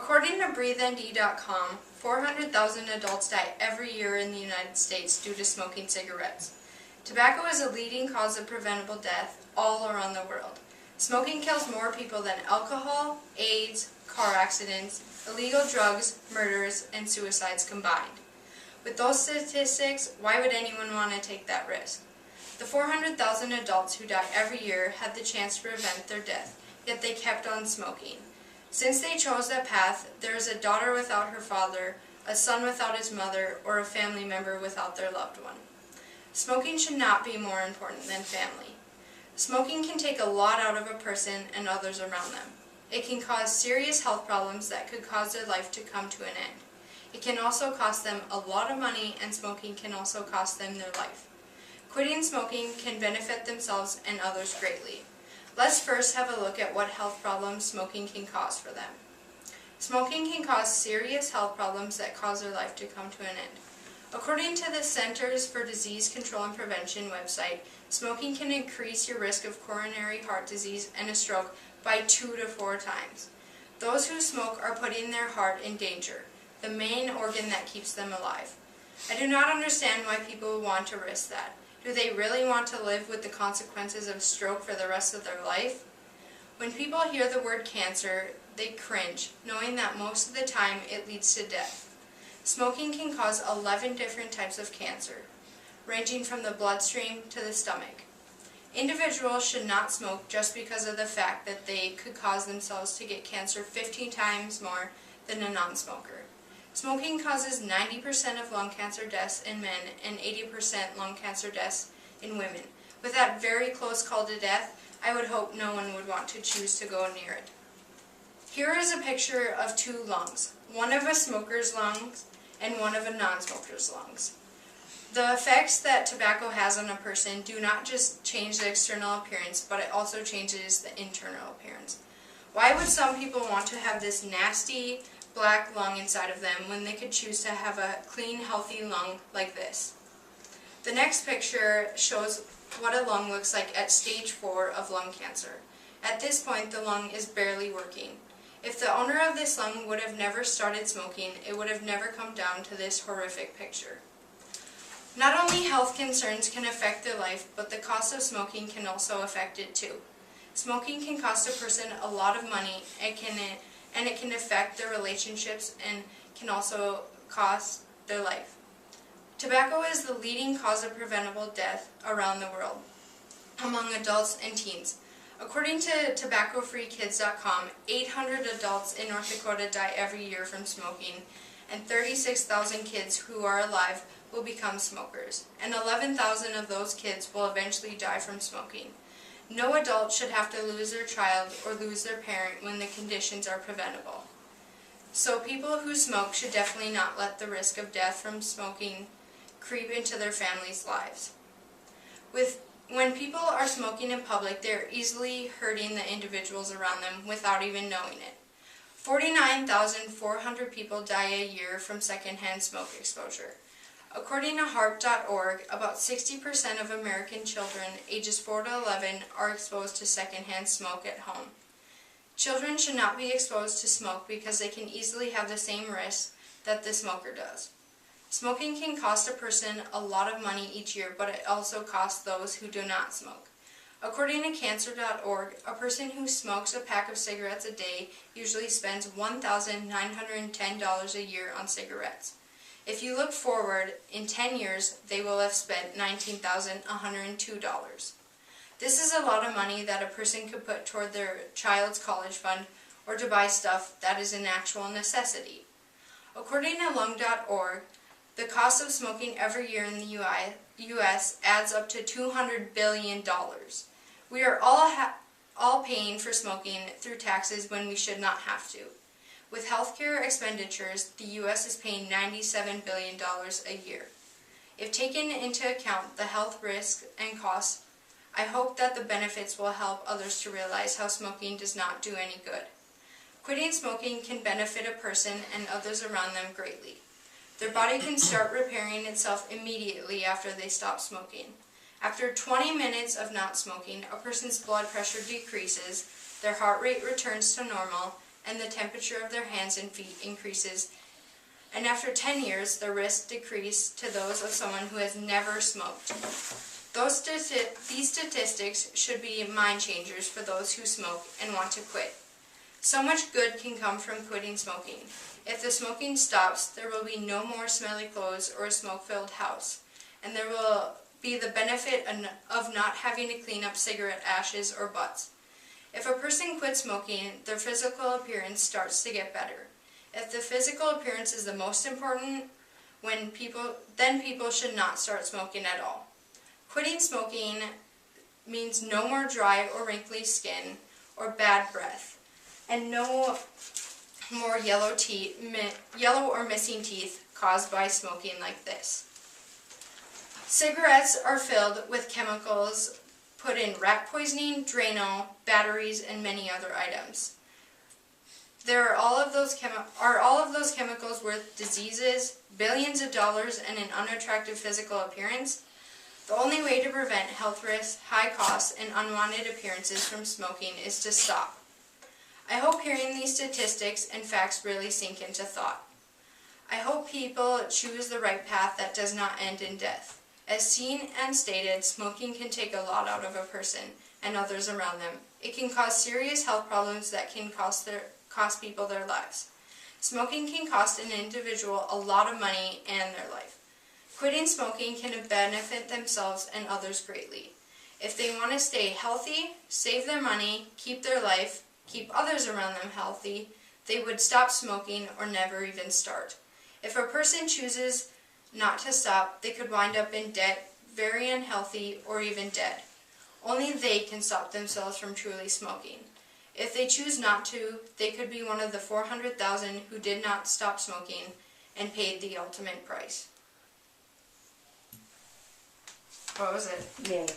According to BreatheND.com, 400,000 adults die every year in the United States due to smoking cigarettes. Tobacco is a leading cause of preventable death all around the world. Smoking kills more people than alcohol, AIDS, car accidents, illegal drugs, murders, and suicides combined. With those statistics, why would anyone want to take that risk? The 400,000 adults who die every year had the chance to prevent their death, yet they kept on smoking. Since they chose that path, there is a daughter without her father, a son without his mother, or a family member without their loved one. Smoking should not be more important than family. Smoking can take a lot out of a person and others around them. It can cause serious health problems that could cause their life to come to an end. It can also cost them a lot of money, and smoking can also cost them their life. Quitting smoking can benefit themselves and others greatly. Let's first have a look at what health problems smoking can cause for them. Smoking can cause serious health problems that cause their life to come to an end. According to the Centers for Disease Control and Prevention website, smoking can increase your risk of coronary heart disease and a stroke by 2 to 4 times. Those who smoke are putting their heart in danger, the main organ that keeps them alive. I do not understand why people want to risk that. Do they really want to live with the consequences of stroke for the rest of their life? When people hear the word cancer, they cringe, knowing that most of the time it leads to death. Smoking can cause 11 different types of cancer, ranging from the bloodstream to the stomach. Individuals should not smoke just because of the fact that they could cause themselves to get cancer 15 times more than a non-smoker. Smoking causes 90% of lung cancer deaths in men and 80% lung cancer deaths in women. With that very close call to death, I would hope no one would want to choose to go near it. Here is a picture of 2 lungs, one of a smoker's lungs and one of a non-smoker's lungs. The effects that tobacco has on a person do not just change the external appearance, but it also changes the internal appearance. Why would some people want to have this nasty black lung inside of them when they could choose to have a clean, healthy lung like this? The next picture shows what a lung looks like at stage 4 of lung cancer. At this point, the lung is barely working. If the owner of this lung would have never started smoking, it would have never come down to this horrific picture. Not only health concerns can affect their life, but the cost of smoking can also affect it too. Smoking can cost a person a lot of money, and it can affect their relationships and can also cost their life. Tobacco is the leading cause of preventable death around the world among adults and teens. According to tobaccofreekids.com, 800 adults in North Dakota die every year from smoking, and 36,000 kids who are alive will become smokers, and 11,000 of those kids will eventually die from smoking. No adult should have to lose their child or lose their parent when the conditions are preventable. So people who smoke should definitely not let the risk of death from smoking creep into their families' lives. When people are smoking in public, they are easily hurting the individuals around them without even knowing it. 49,400 people die a year from secondhand smoke exposure. According to HARP.org, about 60% of American children ages 4 to 11 are exposed to secondhand smoke at home. Children should not be exposed to smoke because they can easily have the same risks that the smoker does. Smoking can cost a person a lot of money each year, but it also costs those who do not smoke. According to Cancer.org, a person who smokes a pack of cigarettes a day usually spends $1,910 a year on cigarettes. If you look forward, in 10 years, they will have spent $19,102. This is a lot of money that a person could put toward their child's college fund or to buy stuff that is an actual necessity. According to Lung.org, the cost of smoking every year in the U.S. adds up to $200 billion. We are all paying for smoking through taxes when we should not have to. With healthcare expenditures, the U.S. is paying $97 billion a year. If taken into account the health risks and costs, I hope that the benefits will help others to realize how smoking does not do any good. Quitting smoking can benefit a person and others around them greatly. Their body can start repairing itself immediately after they stop smoking. After 20 minutes of not smoking, a person's blood pressure decreases, their heart rate returns to normal, and the temperature of their hands and feet increases, and after 10 years, the risk decreases to those of someone who has never smoked. These statistics should be mind changers for those who smoke and want to quit. So much good can come from quitting smoking. If the smoking stops, there will be no more smelly clothes or a smoke-filled house, and there will be the benefit of not having to clean up cigarette ashes or butts. If a person quits smoking, their physical appearance starts to get better. If the physical appearance is the most important, then people should not start smoking at all. Quitting smoking means no more dry or wrinkly skin or bad breath, and no more yellow or missing teeth caused by smoking like this. Cigarettes are filled with chemicals put in rat poisoning, Drano, batteries, and many other items. Are all of those chemicals worth diseases, billions of dollars, and an unattractive physical appearance? The only way to prevent health risks, high costs, and unwanted appearances from smoking is to stop. I hope hearing these statistics and facts really sink into thought. I hope people choose the right path that does not end in death. As seen and stated, smoking can take a lot out of a person and others around them. It can cause serious health problems that can cost people their lives. Smoking can cost an individual a lot of money and their life. Quitting smoking can benefit themselves and others greatly. If they want to stay healthy, save their money, keep their life, keep others around them healthy, they would stop smoking or never even start. If a person chooses not to stop, they could wind up in debt, very unhealthy, or even dead. Only they can stop themselves from truly smoking. If they choose not to, they could be one of the 400,000 who did not stop smoking and paid the ultimate price. What was it? Yay.